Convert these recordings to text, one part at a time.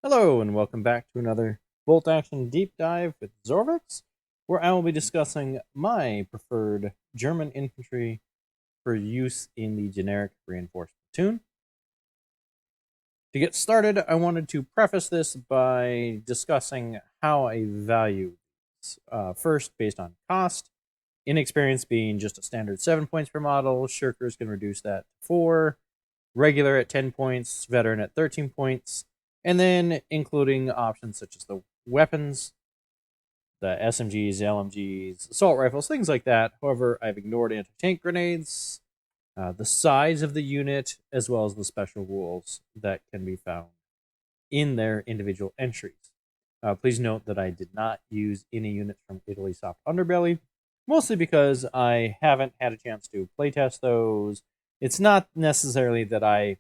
Hello, and welcome back to another Bolt Action Deep Dive with Zorvix, where I will be discussing my preferred German infantry for use in the Generic Reinforced Platoon. To get started, I wanted to preface this by discussing how I value these. First, based on cost, inexperience being just a standard 7 points per model, Shirkers can reduce that to 4, regular at 10 points, veteran at 13 points, and then including options such as the weapons, the SMGs, LMGs, assault rifles, things like that. However, I've ignored anti-tank grenades, the size of the unit, as well as the special rules that can be found in their individual entries. Please note that I did not use any units from Italy Soft Underbelly, mostly because I haven't had a chance to playtest those. It's not necessarily that I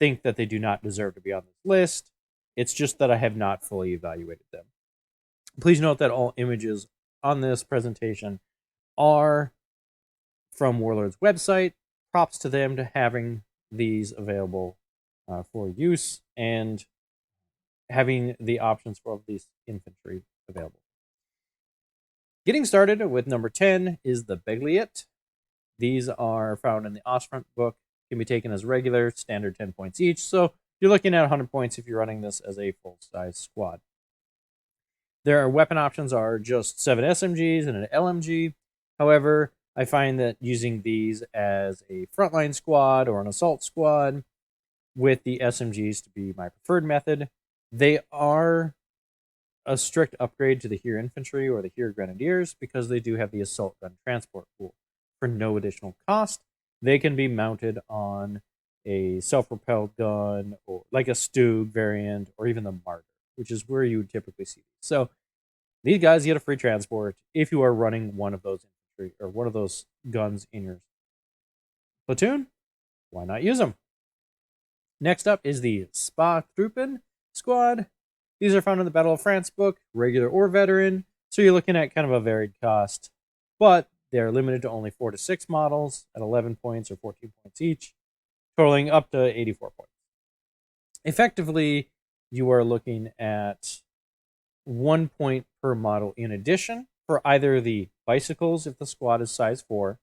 think that they do not deserve to be on this list. It's just that I have not fully evaluated them. Please note that all images on this presentation are from Warlord's website. Props to them to having these available for use and having the options for these infantry available. Getting started with number 10 is the Begleit. These are found in the Ostfront book, can be taken as regular, standard 10 points each. So you're looking at 100 points if you're running this as a full-size squad. Their weapon options are just 7 SMGs and an LMG. However, I find that using these as a frontline squad or an assault squad with the SMGs to be my preferred method. They are a strict upgrade to the Here Infantry or the Here Grenadiers because they do have the assault gun transport pool for no additional cost. They can be mounted on a self-propelled gun or like a Stug variant or even the Martyr, which is where you would typically see these. So these guys get a free transport if you are running one of those infantry or one of those guns in your platoon. Why not use them? Next up is the Spähtruppen Squad. These are found in the Battle of France book, regular or veteran, so you're looking at kind of a varied cost, but they're limited to only 4 to 6 models at 11 points or 14 points each, totaling up to 84 points. Effectively, you are looking at 1 point per model in addition for either the bicycles if the squad is size 4,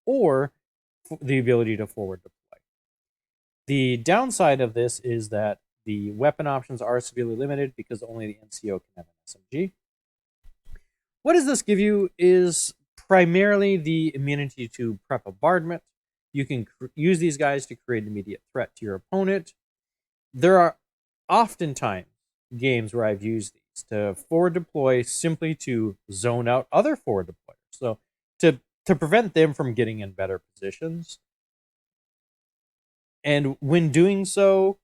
or the ability to forward deploy. The downside of this is that the weapon options are severely limited because only the NCO can have an SMG. What does this give you is primarily the immunity to prep bombardment. You can use these guys to create an immediate threat to your opponent. There are oftentimes games where I've used these to forward deploy simply to zone out other forward deployers. So to prevent them from getting in better positions. And when doing so,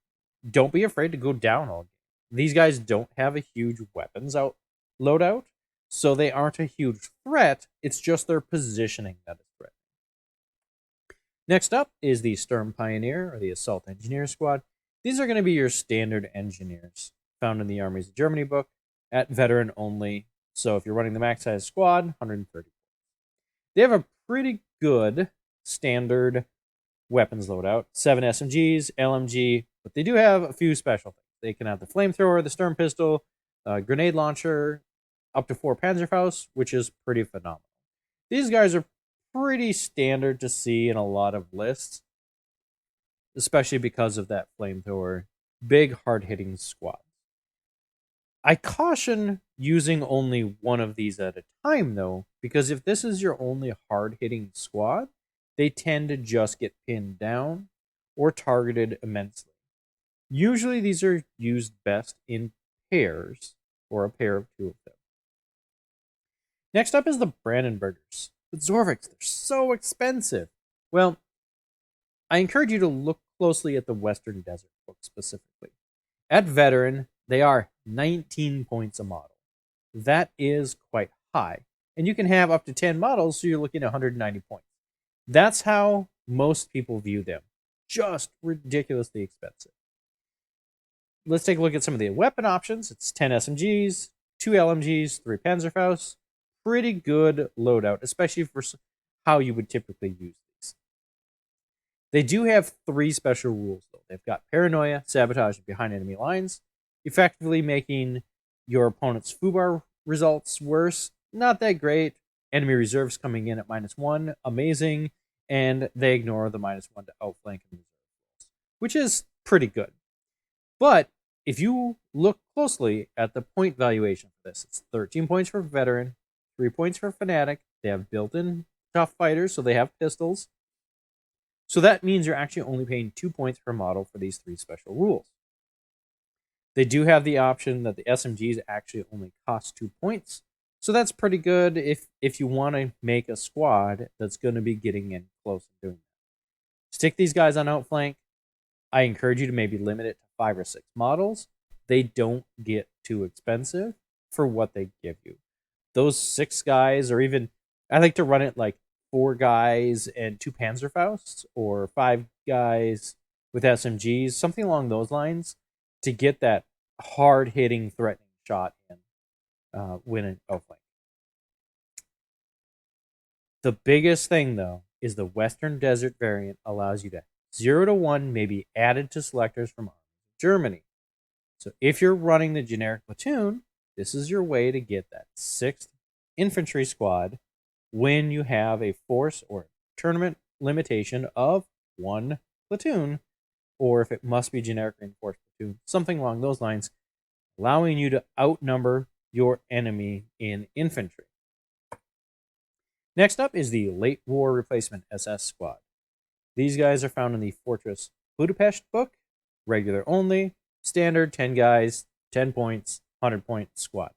don't be afraid to go down all game. These guys don't have a huge weapons out loadout, so they aren't a huge threat. It's just their positioning that is threatening. Next up is the Sturmpioniere, or the Assault Engineer Squad. These are going to be your standard engineers found in the Armies of Germany book at veteran only. So if you're running the max size squad, 130. They have a pretty good standard weapons loadout, 7 SMGs, LMG, but they do have a few special things. They can have the flamethrower, the Sturm pistol, grenade launcher, up to 4 Panzerfaust, which is pretty phenomenal. These guys are pretty standard to see in a lot of lists, especially because of that flamethrower. Big, hard-hitting squad. I caution using only one of these at a time, though, because if this is your only hard-hitting squad, they tend to just get pinned down or targeted immensely. Usually these are used best in pairs or a pair of 2 of them. Next up is the Brandenburgers. The Zorvix, they're so expensive. Well, I encourage you to look closely at the Western Desert book specifically. At veteran, they are 19 points a model. That is quite high. And you can have up to 10 models, so you're looking at 190 points. That's how most people view them. Just ridiculously expensive. Let's take a look at some of the weapon options. It's 10 SMGs, 2 LMGs, 3 Panzerfausts. Pretty good loadout, especially for how you would typically use these. They do have 3 special rules, though. They've got paranoia, sabotage, and behind enemy lines. effectively making your opponent's foobar results worse. Not that great. Enemy reserves coming in at -1, amazing, and they ignore the -1 to outflank and reserve, which is pretty good. But if you look closely at the point valuation for this, it's 13 points for veteran, 3 points for fanatic. They have built-in tough fighters, so they have pistols. So that means you're actually only paying 2 points per model for these 3 special rules. They do have the option that the SMGs actually only cost 2 points. So that's pretty good if you want to make a squad that's going to be getting in close and doing that. Stick these guys on outflank. I encourage you to maybe limit it to 5 or 6 models. They don't get too expensive for what they give you. Those 6 guys, or even, I like to run it like 4 guys and 2 Panzerfausts, or 5 guys with SMGs, something along those lines, to get that hard-hitting, threatening shot in when an outflank. The biggest thing, though, is the Western Desert variant allows you to 0 to 1 may be added to selectors from Germany. So if you're running the generic platoon, this is your way to get that 6th infantry squad when you have a force or tournament limitation of 1 platoon, or if it must be generic reinforced platoon, something along those lines, allowing you to outnumber your enemy in infantry. Next up is the late war replacement SS Squad. These guys are found in the Fortress Budapest book, regular only, standard 10 guys, 10 points, 100-point squad.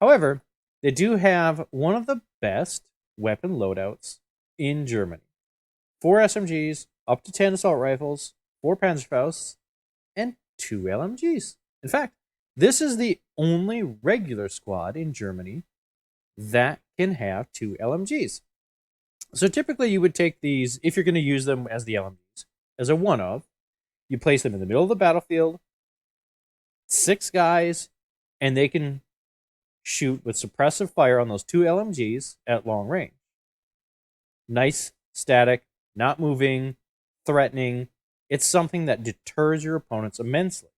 However, they do have one of the best weapon loadouts in Germany. 4 SMGs, up to 10 assault rifles, 4 Panzerfausts, and 2 LMGs. In fact, this is the only regular squad in Germany that can have 2 LMGs. So typically you would take these, if you're going to use them as the LMGs, as a one-of, you place them in the middle of the battlefield, 6 guys, and they can shoot with suppressive fire on those 2 LMGs at long range. Nice, static, not moving, threatening. It's something that deters your opponents immensely.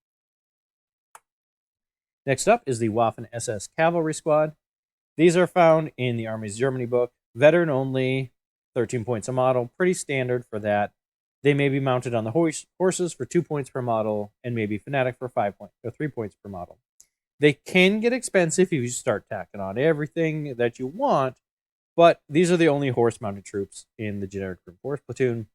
Next up is the Waffen-SS Cavalry Squad. These are found in the Army's Germany book. Veteran only, 13 points a model. Pretty standard for that. They may be mounted on the horses for 2 points per model, and maybe fanatic for 3 points per model. They can get expensive if you start tacking on everything that you want, but these are the only horse-mounted troops in the Generic Reinforced Platoon.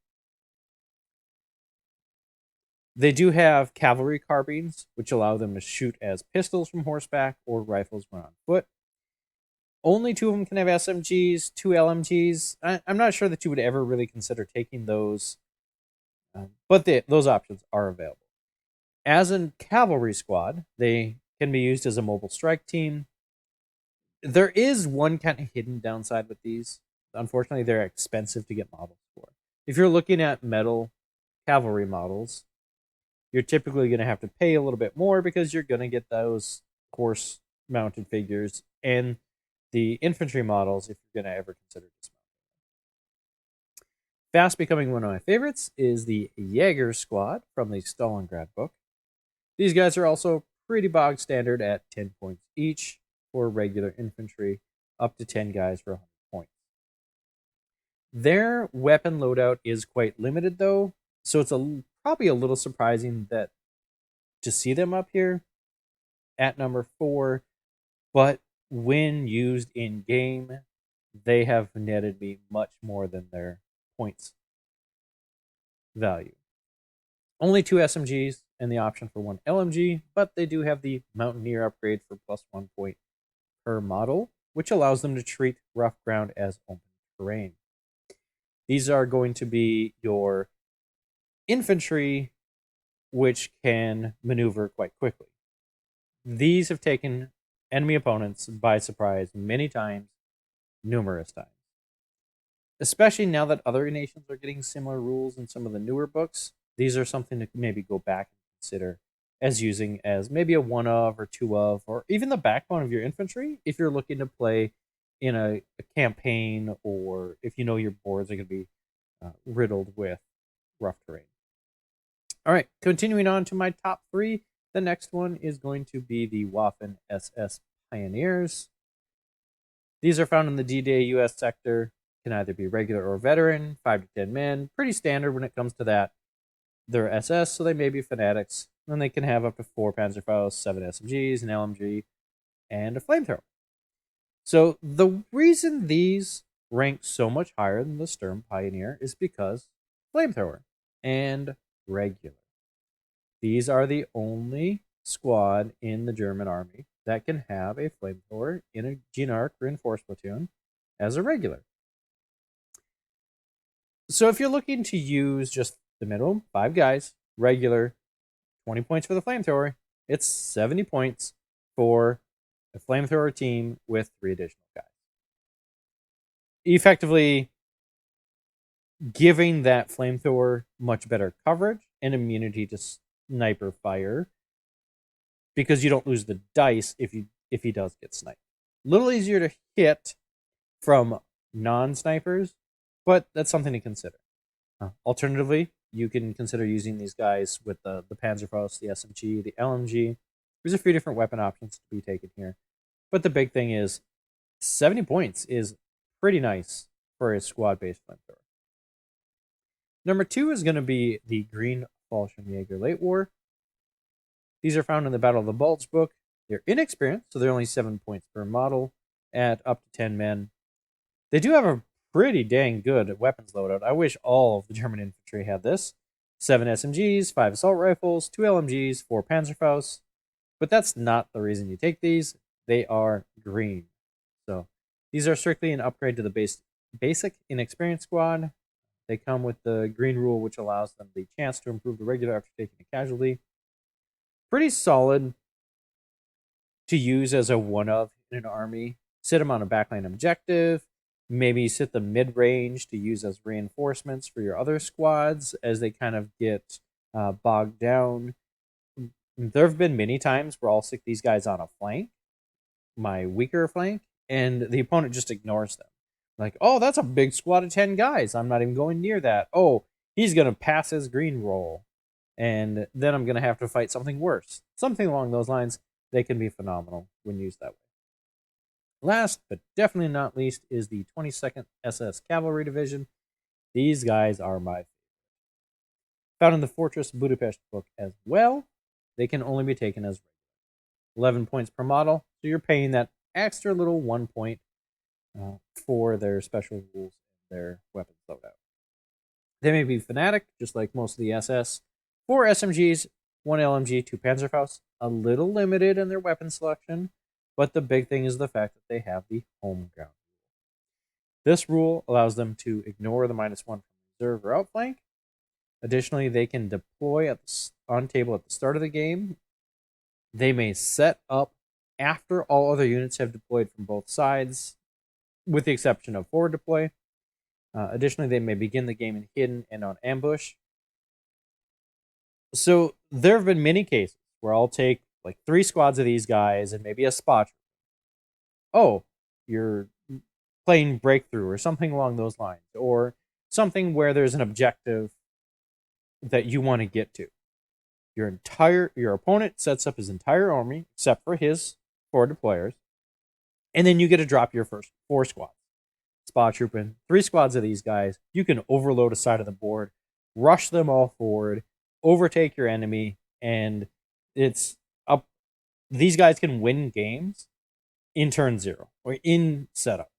They do have cavalry carbines, which allow them to shoot as pistols from horseback or rifles when on foot. Only 2 of them can have SMGs, 2 LMGs. I'm not sure that you would ever really consider taking those, but those options are available. As a cavalry squad, they can be used as a mobile strike team. There is one kind of hidden downside with these. Unfortunately, they're expensive to get models for. If you're looking at metal cavalry models, you're typically going to have to pay a little bit more because you're going to get those horse-mounted figures and the infantry models if you're going to ever consider dismounting. Fast becoming one of my favorites is the Jäger Squad from the Stalingrad book. These guys are also pretty bog standard at 10 points each for regular infantry, up to 10 guys for 100 points. Their weapon loadout is quite limited, though, so it's probably a little surprising that to see them up here at number 4, but when used in game, they have netted me much more than their points value. Only 2 SMGs and the option for 1 LMG, but they do have the Mountaineer upgrade for +1 point per model, which allows them to treat rough ground as open terrain. These are going to be your infantry, which can maneuver quite quickly. These have taken enemy opponents by surprise many times, numerous times. Especially now that other nations are getting similar rules in some of the newer books, these are something to maybe go back and consider as using as maybe a 1 of or 2 of, or even the backbone of your infantry if you're looking to play in a campaign, or if you know your boards are going to be riddled with rough terrain. All right, continuing on to my top 3. The next one is going to be the Waffen-SS Pioneers. These are found in the D-Day U.S. sector, can either be regular or veteran, 5 to 10 men, pretty standard when it comes to that. They're SS, so they may be fanatics, and they can have up to 4 Panzerfaust, 7 SMGs, an LMG, and a flamethrower. So the reason these rank so much higher than the Sturm Pioneer is because flamethrower and regular. These are the only squad in the German army that can have a flamethrower in a Generic Reinforced Platoon as a regular. So if you're looking to use just the minimum, 5 guys, regular, 20 points for the flamethrower, it's 70 points for a flamethrower team with 3 additional guys. Effectively giving that flamethrower much better coverage and immunity to sniper fire, because you don't lose the dice if he does get sniped. A little easier to hit from non-snipers, but that's something to consider. Alternatively, you can consider using these guys with the Panzerfaust, the SMG, the LMG. There's a few different weapon options to be taken here. But the big thing is 70 points is pretty nice for a squad-based flamethrower. Number 2 is going to be the Green Fallschirmjäger Late War. These are found in the Battle of the Bulge book. They're inexperienced, so they're only 7 points per model at up to 10 men. They do have a pretty dang good weapons loadout. I wish all of the German infantry had this. 7 SMGs, 5 assault rifles, 2 LMGs, 4 Panzerfausts. But that's not the reason you take these. They are green. So these are strictly an upgrade to the basic inexperienced squad. They come with the green rule, which allows them the chance to improve the regular after taking a casualty. Pretty solid to use as a one-of in an army. Sit them on a backline objective. Maybe sit the mid-range to use as reinforcements for your other squads as they kind of get bogged down. There have been many times where I'll stick these guys on a flank, my weaker flank, and the opponent just ignores them. Like, oh, that's a big squad of 10 guys. I'm not even going near that. Oh, he's going to pass his green roll. And then I'm going to have to fight something worse. Something along those lines. They can be phenomenal when used that way. Last, but definitely not least, is the 22nd SS Cavalry Division. These guys are my favorite. Found in the Fortress Budapest book as well. They can only be taken as 11 points per model, so you're paying that extra little 1 point for their special rules and their weapons loadout. They may be fanatic, just like most of the SS. 4 SMGs, 1 LMG, 2 Panzerfausts. A little limited in their weapon selection, but the big thing is the fact that they have the home ground rule. This rule allows them to ignore the -1 from reserve or outflank. Additionally, they can deploy on table at the start of the game. They may set up after all other units have deployed from both sides, with the exception of forward deploy. Additionally, they may begin the game in hidden and on ambush. So there have been many cases where I'll take like 3 squads of these guys and maybe a spot. Oh, you're playing breakthrough or something along those lines, or something where there's an objective that you want to get to. Your opponent sets up his entire army except for his 4 deployers, and then you get to drop your first 4 squads. Spot trooping 3 squads of these guys. You can overload a side of the board, rush them all forward, overtake your enemy, and it's up. These guys can win games in turn 0 or in setup.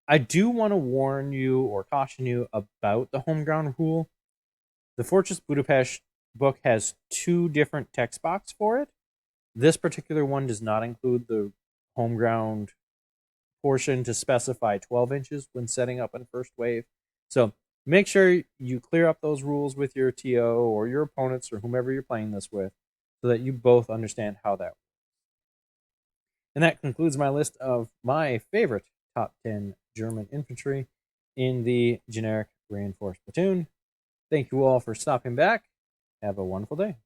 I do want to warn you or caution you about the home ground rule. The Fortress Budapest book has 2 different text box for it. This particular one does not include the home ground portion to specify 12 inches when setting up in first wave. So make sure you clear up those rules with your TO or your opponents or whomever you're playing this with so that you both understand how that works. And that concludes my list of my favorite top 10 German infantry in the Generic Reinforced Platoon. Thank you all for stopping back. Have a wonderful day.